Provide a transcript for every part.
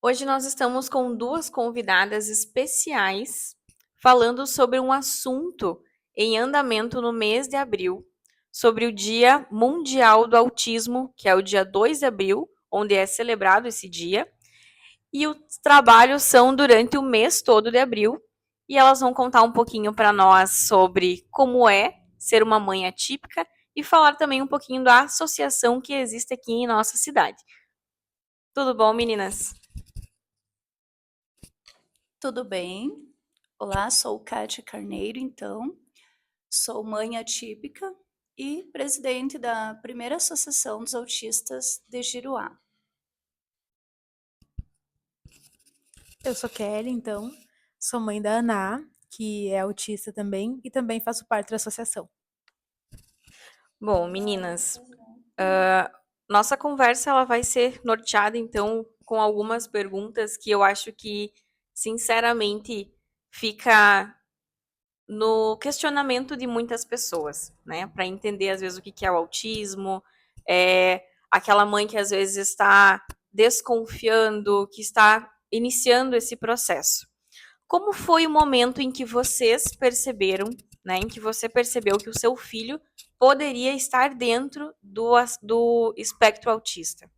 Hoje nós estamos com duas convidadas especiais falando sobre um assunto em andamento no mês de abril, sobre o Dia Mundial do Autismo, que é o dia 2 de abril, onde é celebrado esse dia. E os trabalhos são durante o mês todo de abril. E elas vão contar um pouquinho para nós sobre como é ser uma mãe atípica e falar também um pouquinho da associação que existe aqui em nossa cidade. Tudo bom, meninas? Tudo bem? Olá, sou Kátia Carneiro, então, sou mãe atípica e presidente da primeira Associação dos Autistas de Giruá. Eu sou Kelly, então, sou mãe da Ana, que é autista também, e também faço parte da associação. Bom, meninas, nossa conversa ela vai ser norteada então com algumas perguntas que eu acho que, sinceramente, fica no questionamento de muitas pessoas, né? Para entender às vezes o que é o autismo, aquela mãe que às vezes está desconfiando, que está iniciando esse processo. Como foi o momento em que vocês perceberam, né, em que você percebeu que o seu filho poderia estar dentro do espectro autista?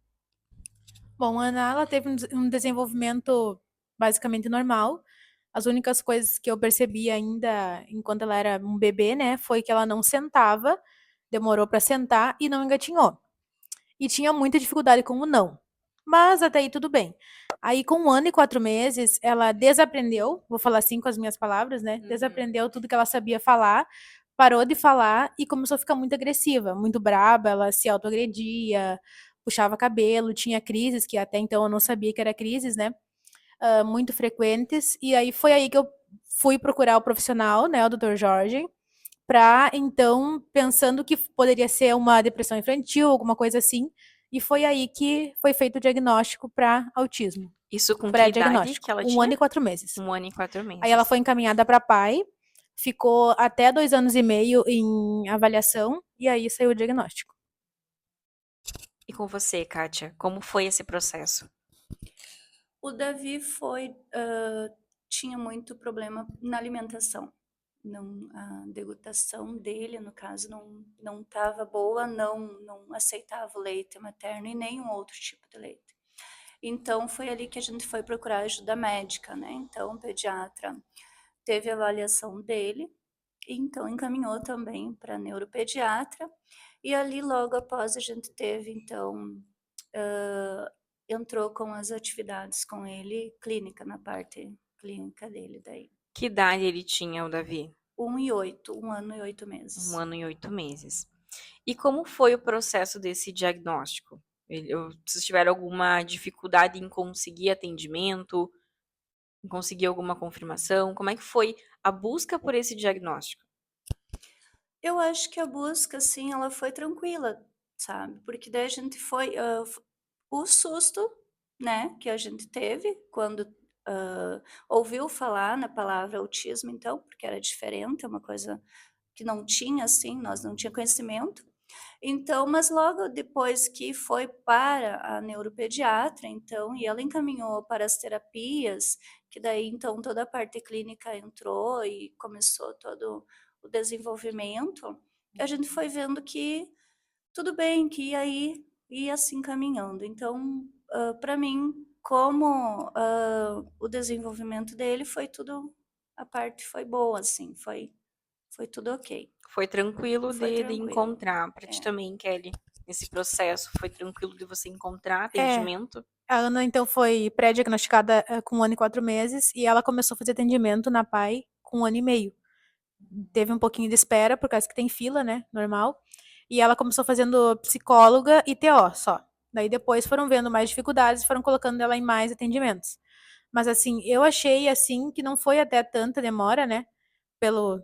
Bom, a Ana, ela teve um desenvolvimento basicamente normal. As únicas coisas que eu percebi ainda enquanto ela era um bebê, né, foi que ela não sentava, demorou para sentar e não engatinhou. E tinha muita dificuldade com o não. Mas até aí tudo bem. Aí, com 1 ano e 4 meses, ela desaprendeu, vou falar assim com as minhas palavras, né? Desaprendeu tudo que ela sabia falar, parou de falar e começou a ficar muito agressiva, muito braba, ela se autoagredia, puxava cabelo, tinha crises, que até então eu não sabia que era crises, né? Muito frequentes. E aí foi aí que eu fui procurar o profissional, né, o Dr. Jorge, para então, pensando que poderia ser uma depressão infantil, alguma coisa assim, e foi aí que foi feito o diagnóstico para autismo. Isso com que idade que Pré-diagnóstico, ela um ano tinha? e 4 meses. 1 ano e 4 meses. Aí ela foi encaminhada para PAI, ficou até 2 anos e meio em avaliação, e aí saiu o diagnóstico. E com você, Kátia, como foi esse processo? O Davi tinha muito problema na alimentação. Não, a degustação dele, no caso, não estava boa, não aceitava o leite materno e nenhum outro tipo de leite. Então, foi ali que a gente foi procurar ajuda médica, né? Então, o pediatra teve a avaliação dele, e então encaminhou também para neuropediatra, e ali logo após a gente teve, então, entrou com as atividades com ele, clínica, na parte clínica dele daí. Que idade ele tinha, o Davi? 1 ano e 8 meses. 1 ano e 8 meses. E como foi o processo desse diagnóstico? Vocês tiveram alguma dificuldade em conseguir atendimento, em conseguir alguma confirmação? Como é que foi a busca por esse diagnóstico? Eu acho que a busca, assim, ela foi tranquila, sabe? Porque daí a gente foi. O susto, né, que a gente teve quando ouviu falar na palavra autismo, então, porque era diferente, é uma coisa que não tinha, assim, nós não tinha conhecimento. Então, mas logo depois que foi para a neuropediatra, então, e ela encaminhou para as terapias, que daí então toda a parte clínica entrou e começou todo o desenvolvimento, a gente foi vendo que tudo bem, que ia se encaminhando. Então, para mim, como o desenvolvimento dele foi tudo, a parte foi boa, assim, foi tudo ok, Foi tranquilo foi de tranquilo. encontrar para ti É. também, Kelly, nesse processo? Foi tranquilo de você encontrar É, atendimento? a Ana então foi pré-diagnosticada com 1 ano e 4 meses e ela começou a fazer atendimento na PAI com 1 ano e meio. Teve um pouquinho de espera, por causa que tem fila, né? Normal. E ela começou fazendo psicóloga e TO só. Daí depois foram vendo mais dificuldades e foram colocando ela em mais atendimentos. Mas assim, eu achei assim que não foi até tanta demora, né? Pelo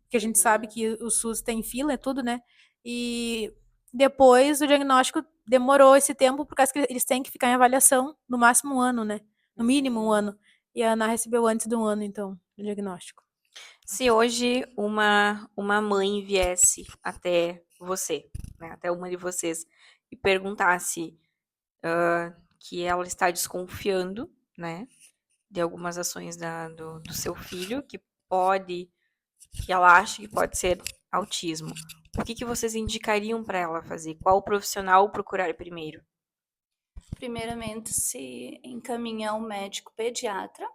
que a gente sabe que o SUS tem fila e tudo, né? E depois o diagnóstico demorou esse tempo por causa que eles têm que ficar em avaliação no máximo 1 ano, né? No mínimo 1 ano. E a Ana recebeu antes de 1 ano, então, o diagnóstico. Se hoje uma mãe viesse até você, né, até uma de vocês, e perguntasse que ela está desconfiando né? De algumas ações do seu filho que ela acha que pode ser autismo. O que vocês indicariam para ela fazer? Qual profissional procurar primeiro? Primeiramente, se encaminhar ao médico pediatra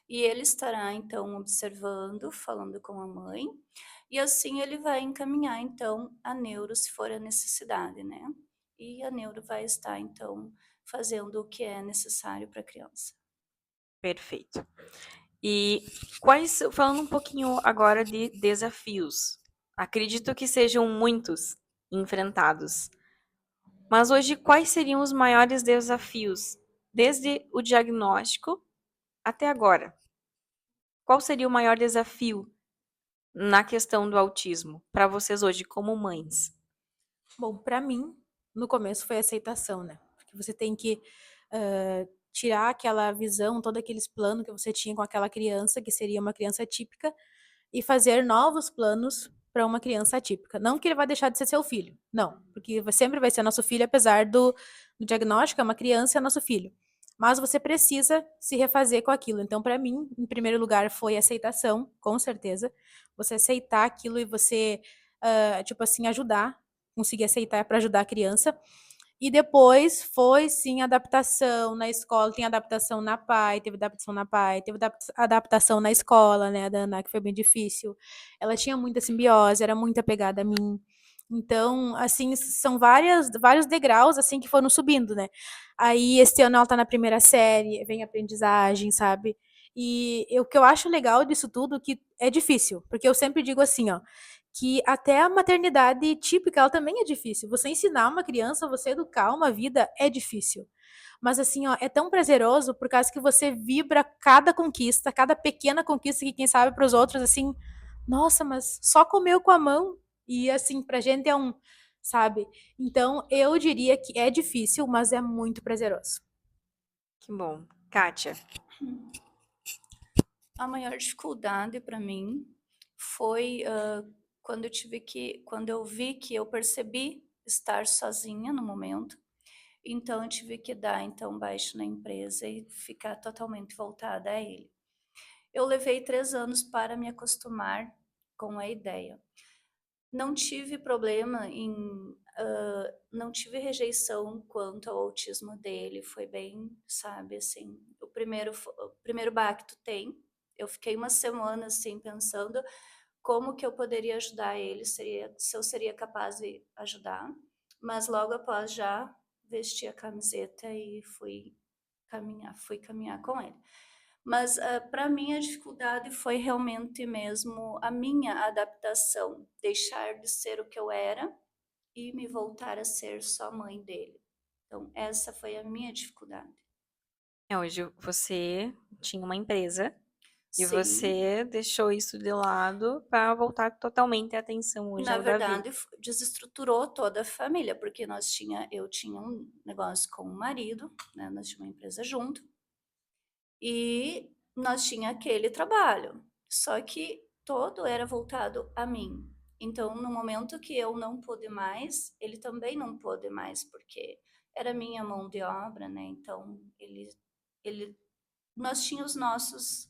e ele estará então observando, falando com a mãe, e assim ele vai encaminhar então a neuro se for a necessidade, né? E a neuro vai estar então fazendo o que é necessário para a criança. Perfeito. E falando um pouquinho agora de desafios. Acredito que sejam muitos enfrentados. Mas hoje, quais seriam os maiores desafios, desde o diagnóstico até agora? Qual seria o maior desafio na questão do autismo para vocês hoje, como mães? Bom, para mim, no começo foi a aceitação, né? Porque você tem que tirar aquela visão, todos aqueles planos que você tinha com aquela criança, que seria uma criança típica, e fazer novos planos para uma criança atípica. Não que ele vai deixar de ser seu filho, não, porque sempre vai ser nosso filho, apesar do diagnóstico, é uma criança, é nosso filho. Mas você precisa se refazer com aquilo. Então, para mim, em primeiro lugar, foi aceitação, com certeza. Você aceitar aquilo e você, tipo assim, ajudar, conseguir aceitar para ajudar a criança. E depois foi sim adaptação na escola, tem adaptação na PAI, teve adaptação na PAI, teve adaptação na escola, né, da Ana, que foi bem difícil. Ela tinha muita simbiose, era muito apegada a mim. Então, assim, são vários degraus, assim, que foram subindo, né. Aí, esse ano ela tá na primeira série, vem aprendizagem, sabe. E o que eu acho legal disso tudo, que é difícil, porque eu sempre digo assim, ó, que até a maternidade típica, ela também é difícil. Você ensinar uma criança, você educar uma vida é difícil. Mas assim, ó, é tão prazeroso por causa que você vibra cada conquista, cada pequena conquista que quem sabe para os outros assim, nossa, mas só comeu com a mão e assim, pra gente é um, sabe? Então, eu diria que é difícil, mas é muito prazeroso. Que bom. Kátia, A maior dificuldade para mim foi quando eu vi que eu percebi estar sozinha no momento, então eu tive que dar então baixo na empresa e ficar totalmente voltada a ele. Eu levei 3 anos para me acostumar com a ideia. Não tive problema não tive rejeição quanto ao autismo dele, foi bem, sabe, assim, o primeiro baque tem. Eu fiquei uma semana assim pensando como que eu poderia ajudar ele, se eu seria capaz de ajudar, mas logo após já vesti a camiseta e fui caminhar com ele. Mas para mim a dificuldade foi realmente mesmo a minha adaptação, deixar de ser o que eu era e me voltar a ser só mãe dele. Então, essa foi a minha dificuldade. hoje você tinha uma empresa e Sim, você deixou isso de lado para voltar totalmente a atenção hoje na ao Davi. verdade, desestruturou toda a família, porque eu tinha um negócio com o marido, né? Nós tínhamos uma empresa junto, e nós tinha aquele trabalho. Só que todo era voltado a mim. Então, no momento que eu não pude mais, ele também não pôde mais, porque era minha mão de obra, né? Então, ele nós tínhamos os nossos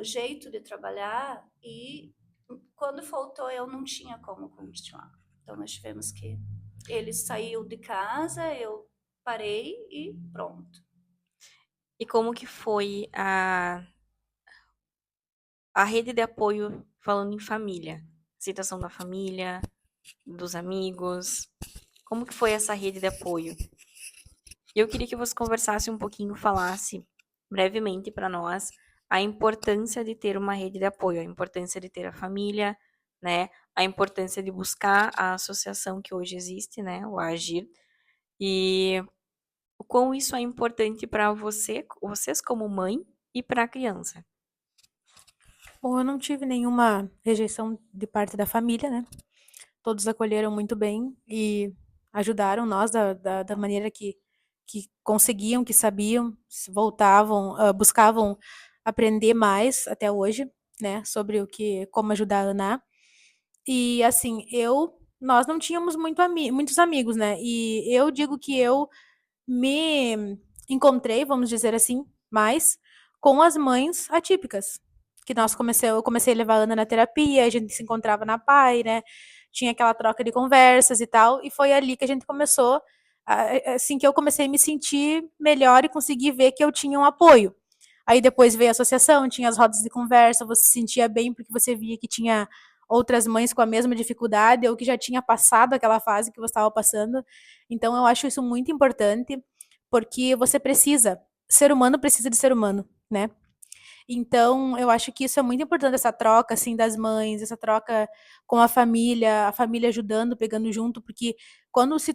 jeito de trabalhar e quando faltou eu não tinha como continuar. Então, nós tivemos que ele saiu de casa, eu parei e pronto. E como que foi a rede de apoio falando em família? Aceitação da família, dos amigos. Como que foi essa rede de apoio? E eu queria que você conversasse um pouquinho, falasse brevemente para nós a importância de ter uma rede de apoio, a importância de ter a família, né? A importância de buscar a associação que hoje existe, né? O Agir. E o quão isso é importante para vocês como mãe e para a criança. Bom, eu não tive nenhuma rejeição de parte da família, né? Todos acolheram muito bem e ajudaram nós da maneira que conseguiam, que sabiam, voltavam, buscavam aprender mais até hoje, né, sobre como ajudar a Ana. E assim, nós não tínhamos muitos amigos, né? E eu digo que eu me encontrei, vamos dizer assim, mais com as mães atípicas. Que eu comecei a levar a Ana na terapia, a gente se encontrava na PAI, né? Tinha aquela troca de conversas e tal, e foi ali que a gente começou, assim que eu comecei a me sentir melhor e conseguir ver que eu tinha um apoio. Aí depois veio a associação, tinha as rodas de conversa, você se sentia bem porque você via que tinha outras mães com a mesma dificuldade ou que já tinha passado aquela fase que você estava passando. Então eu acho isso muito importante, porque você precisa, ser humano precisa de ser humano, né? Então, eu acho que isso é muito importante, essa troca, assim, das mães, essa troca com a família ajudando, pegando junto, porque quando se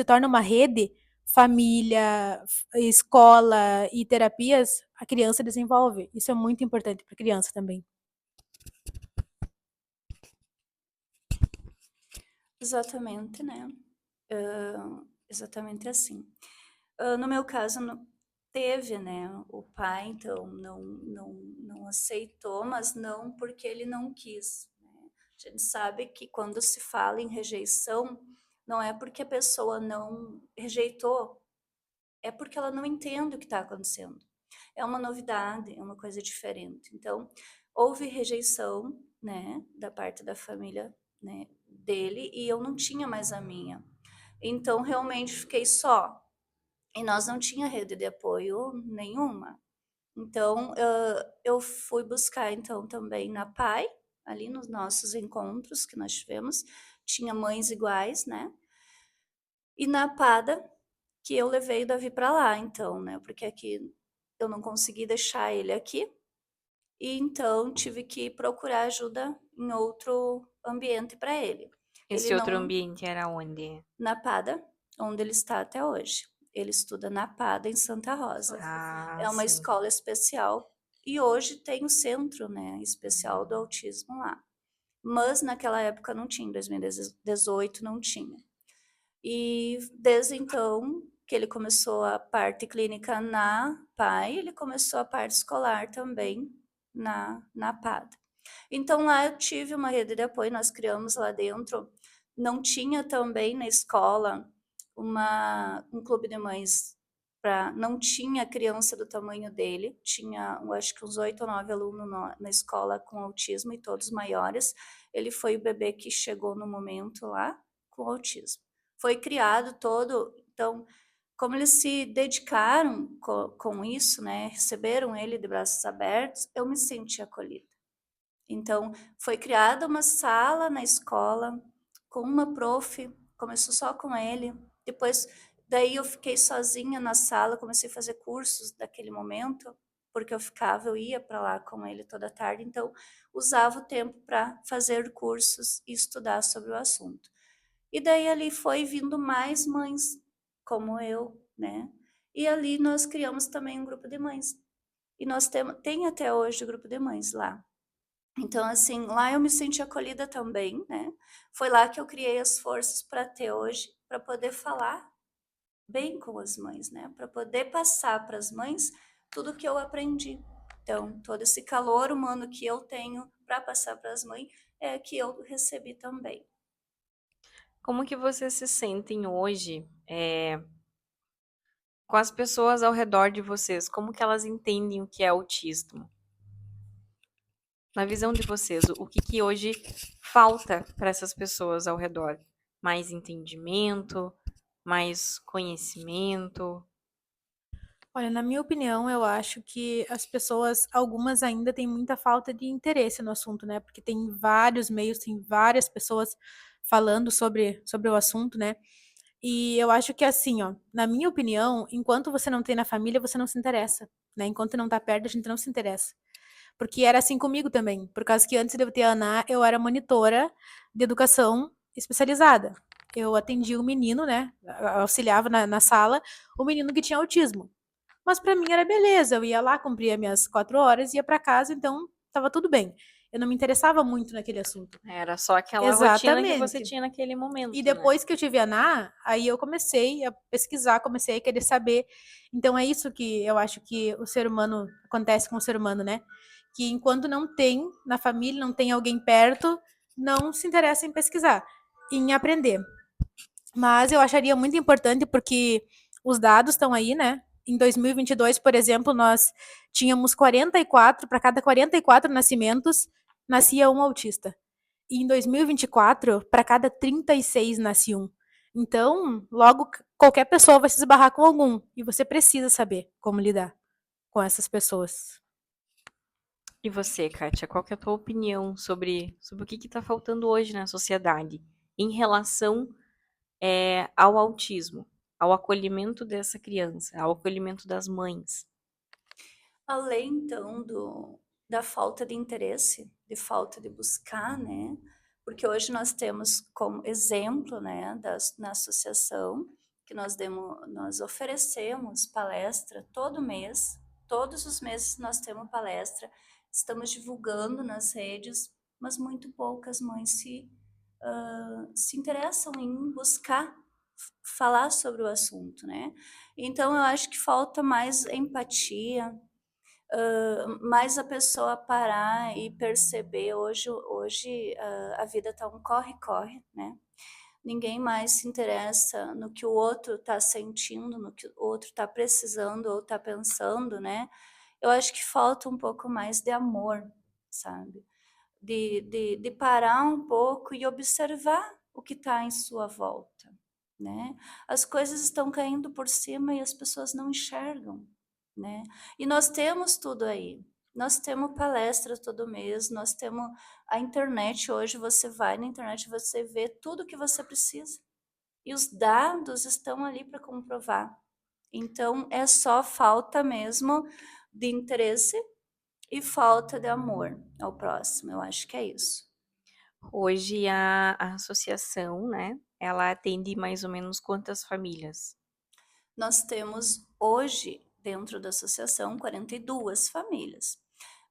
torna uma rede, família, escola e terapias, a criança desenvolve. Isso é muito importante para a criança também. Exatamente, né? Exatamente assim. No meu caso, teve, né? O pai, então, não aceitou, mas não porque ele não quis, né? A gente sabe que quando se fala em rejeição, não é porque a pessoa não rejeitou, é porque ela não entende o que está acontecendo. É uma novidade, é uma coisa diferente. Então, houve rejeição, né, da parte da família, né, dele, e eu não tinha mais a minha. Então, realmente fiquei só. E nós não tinha rede de apoio nenhuma. Então, eu fui buscar, então, também na PAI, ali nos nossos encontros que nós tivemos, tinha mães iguais, né? E na PADA, que eu levei o Davi para lá, então, né? Porque aqui eu não consegui deixar ele aqui, e então tive que procurar ajuda em outro ambiente para ele. Ele Esse outro não, ambiente era onde? na PADA, onde ele está até hoje. Ele estuda na PADA em Santa Rosa. Ah, É uma sim. escola especial e hoje tem o centro, né, especial do autismo lá. Mas naquela época não tinha, em 2018 não tinha. E desde então que ele começou a parte clínica na PAI, ele começou a parte escolar também na PADA. Então lá eu tive uma rede de apoio, nós criamos lá dentro. Não tinha também na escola um clube de mães não tinha criança do tamanho dele, tinha eu acho que uns 8 ou 9 alunos na escola com autismo e todos maiores. Ele foi o bebê que chegou no momento lá com autismo. Foi criado todo, então, como eles se dedicaram com isso, né, receberam ele de braços abertos, eu me senti acolhida. Então, foi criada uma sala na escola com uma prof, começou só com ele. Depois, daí eu fiquei sozinha na sala, comecei a fazer cursos daquele momento, porque eu ia para lá com ele toda tarde, então usava o tempo para fazer cursos e estudar sobre o assunto. E daí ali foi vindo mais mães como eu, né? E ali nós criamos também um grupo de mães. E nós tem até hoje o grupo de mães lá. Então, assim, lá eu me senti acolhida também, né? Foi lá que eu criei as forças para ter hoje, para poder falar bem com as mães, né? Para poder passar para as mães tudo que eu aprendi. Então, todo esse calor humano que eu tenho para passar para as mães é que eu recebi também. Como que vocês se sentem hoje, com as pessoas ao redor de vocês? Como que elas entendem o que é autismo? Na visão de vocês, o que que hoje falta para essas pessoas ao redor? Mais entendimento, mais conhecimento? Olha, na minha opinião, eu acho que as pessoas, algumas ainda têm muita falta de interesse no assunto, né? Porque tem vários meios, tem várias pessoas falando sobre o assunto, né? E eu acho que assim, ó, na minha opinião, enquanto você não tem na família, você não se interessa, né? Enquanto não tá perto, a gente não se interessa. Porque era assim comigo também. Por causa que antes de eu ter a Ana, eu era monitora de educação especializada. Eu atendia o menino, né? Auxiliava na sala, o menino que tinha autismo. Mas para mim era beleza, eu ia lá, cumpria minhas 4 horas, ia para casa, então estava tudo bem. Eu não me interessava muito naquele assunto. Era só aquela rotina que você Exatamente. tinha naquele E momento, né? depois que eu tive a Ná, aí eu comecei a pesquisar, comecei a querer saber. Então é isso que eu acho que o ser humano acontece com o ser humano, né? Que enquanto não tem na família, não tem alguém perto, não se interessa em pesquisar, em aprender. Mas eu acharia muito importante porque os dados estão aí, né? em 2022, por exemplo, nós tínhamos 44, para cada 44 nascimentos, nascia um autista. E em 2024, para cada 36 nasce um. Então, logo qualquer pessoa vai se esbarrar com algum. E você precisa saber como lidar com essas pessoas. E você, Kátia, qual que é a tua opinião sobre o que está faltando hoje na sociedade em relação ao autismo, ao acolhimento dessa criança, ao acolhimento das mães? Além, então, da falta de interesse, de falta de buscar, né? Porque hoje nós temos como exemplo, né, na associação, que nós oferecemos palestra todo mês, todos os meses nós temos palestra, estamos divulgando nas redes, mas muito poucas mães se interessam em buscar falar sobre o assunto, né? Então, eu acho que falta mais empatia, mais a pessoa parar e perceber. Hoje a vida está um corre-corre, né? Ninguém mais se interessa no que o outro está sentindo, no que o outro está precisando ou está pensando, né? Eu acho que falta um pouco mais de amor, sabe? De parar um pouco e observar o que está em sua volta, né? As coisas estão caindo por cima e as pessoas não enxergam, né? E nós temos tudo aí. Nós temos palestras todo mês, nós temos a internet. Hoje você vai na internet e você vê tudo o que você precisa. E os dados estão ali para comprovar. Então, é só falta mesmo de interesse e falta de amor ao próximo. Eu acho que é isso. Hoje a associação, né, ela atende mais ou menos quantas famílias? Nós temos hoje, dentro da associação, 42 famílias,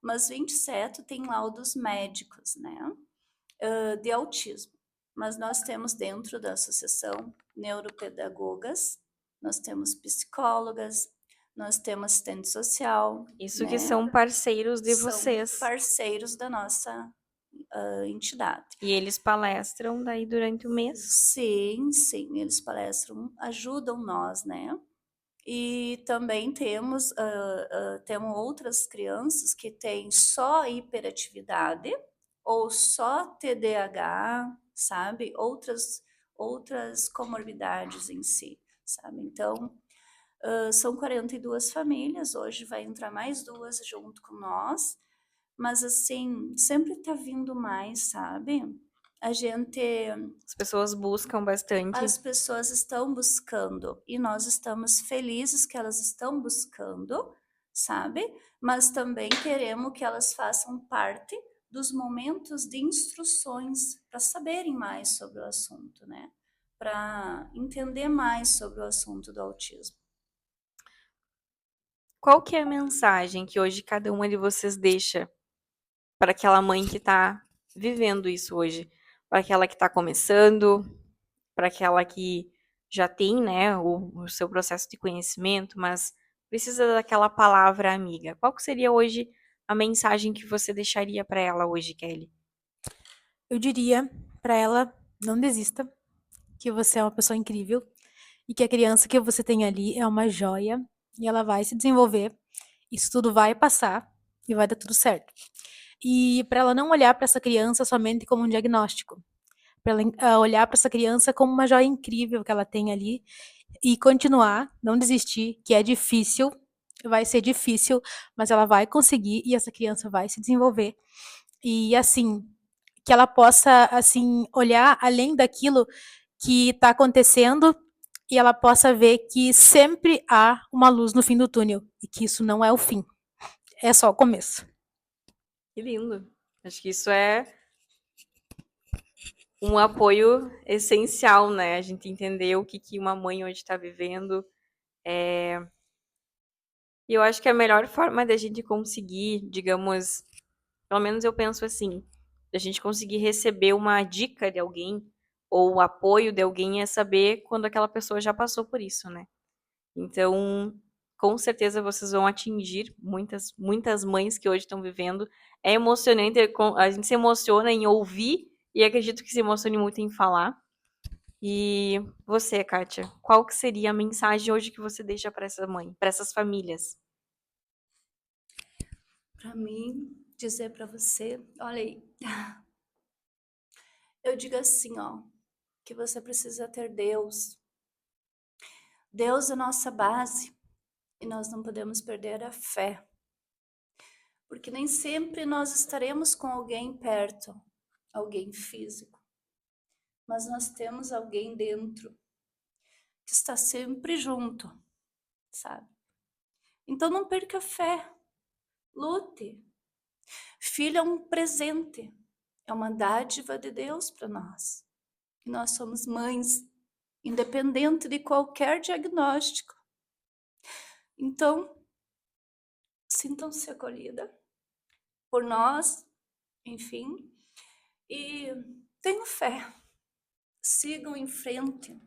mas 27 têm laudos médicos, né, de autismo. Mas nós temos dentro da associação neuropedagogas, nós temos psicólogas, nós temos assistente social, Isso que né, são parceiros de são vocês. parceiros da nossa entidade. E eles palestram daí durante o mês? Sim, sim, eles palestram, ajudam nós, né? E também temos outras crianças que têm só hiperatividade ou só TDAH, sabe? Outras comorbidades em si, sabe? Então, são 42 famílias, hoje vai entrar mais duas junto com nós, mas assim, sempre tá vindo mais, sabe? A gente As pessoas buscam bastante. As pessoas estão buscando e nós estamos felizes que elas estão buscando, sabe? Mas também queremos que elas façam parte dos momentos de instruções para saberem mais sobre o assunto, né? Para entender mais sobre o assunto do autismo. Qual que é a mensagem que hoje cada uma de vocês deixa para aquela mãe que está vivendo isso hoje? Para aquela que está começando, para aquela que já tem, né, o seu processo de conhecimento, mas precisa daquela palavra amiga. Qual que seria hoje a mensagem que você deixaria para ela hoje, Kelly? Eu diria para ela, não desista, que você é uma pessoa incrível e que a criança que você tem ali é uma joia e ela vai se desenvolver. Isso tudo vai passar e vai dar tudo certo. E para ela não olhar para essa criança somente como um diagnóstico, para ela olhar para essa criança como uma joia incrível que ela tem ali e continuar, não desistir, que é difícil, vai ser difícil, mas ela vai conseguir e essa criança vai se desenvolver. E assim, que ela possa assim olhar além daquilo que está acontecendo e ela possa ver que sempre há uma luz no fim do túnel e que isso não é o fim, é só o começo. Que lindo. Acho que isso é um apoio essencial, né? A gente entender o que uma mãe hoje está vivendo. E eu acho que a melhor forma da gente conseguir, digamos, pelo menos eu penso assim, da gente conseguir receber uma dica de alguém ou o apoio de alguém é saber quando aquela pessoa já passou por isso, né? Então, com certeza vocês vão atingir muitas mães que hoje estão vivendo. É emocionante, a gente se emociona em ouvir e acredito que se emocione muito em falar. E você, Kátia, qual que seria a mensagem hoje que você deixa para essa mãe, para essas famílias? Para mim, dizer para você, olha aí, eu digo assim, ó, que você precisa ter Deus. Deus é nossa base e nós não podemos perder a fé. Porque nem sempre nós estaremos com alguém perto, alguém físico. Mas nós temos alguém dentro que está sempre junto, sabe? Então não perca a fé, lute. Filho é um presente, é uma dádiva de Deus para nós. E nós somos mães, independente de qualquer diagnóstico. Então, sintam-se acolhida por nós, enfim, e tenham fé, sigam em frente,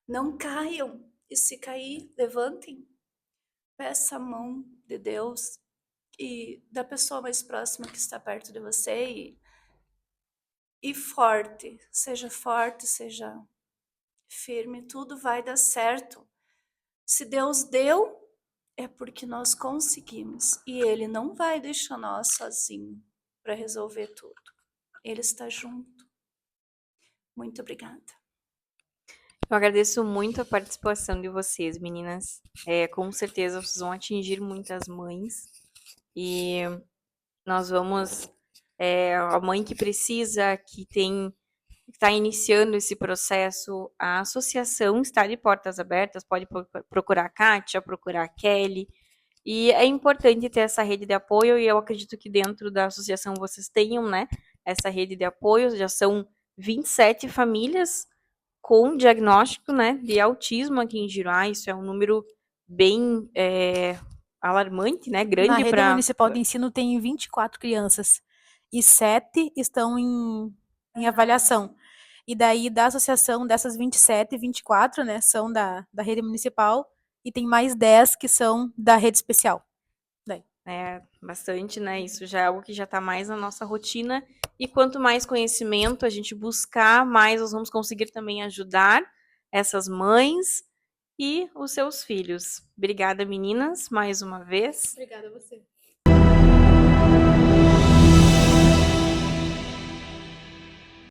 não caiam, e se cair, levantem, peça a mão de Deus e da pessoa mais próxima que está perto de você e forte, seja firme, tudo vai dar certo. Se Deus deu, é porque nós conseguimos e Ele não vai deixar nós sozinho para resolver tudo. Ele está junto. Muito obrigada. Eu agradeço muito a participação de vocês, meninas. Com certeza vocês vão atingir muitas mães e nós vamos. A mãe que precisa, que está iniciando esse processo, a associação está de portas abertas, pode procurar a Kátia, procurar a Kelly. E é importante ter essa rede de apoio, e eu acredito que dentro da associação vocês tenham, né, essa rede de apoio. Já são 27 famílias com diagnóstico, né, de autismo aqui em Giruá. Isso é um número bem alarmante, né, Na grande rede para... municipal de ensino tem 24 crianças e 7 estão em avaliação. E daí, da associação dessas 27, 24, né, são da rede municipal e tem mais 10 que são da rede especial. Daí. Bastante, né? Isso já é algo que já está mais na nossa rotina. E quanto mais conhecimento a gente buscar, mais nós vamos conseguir também ajudar essas mães e os seus filhos. Obrigada, meninas, mais uma vez. Obrigada a você.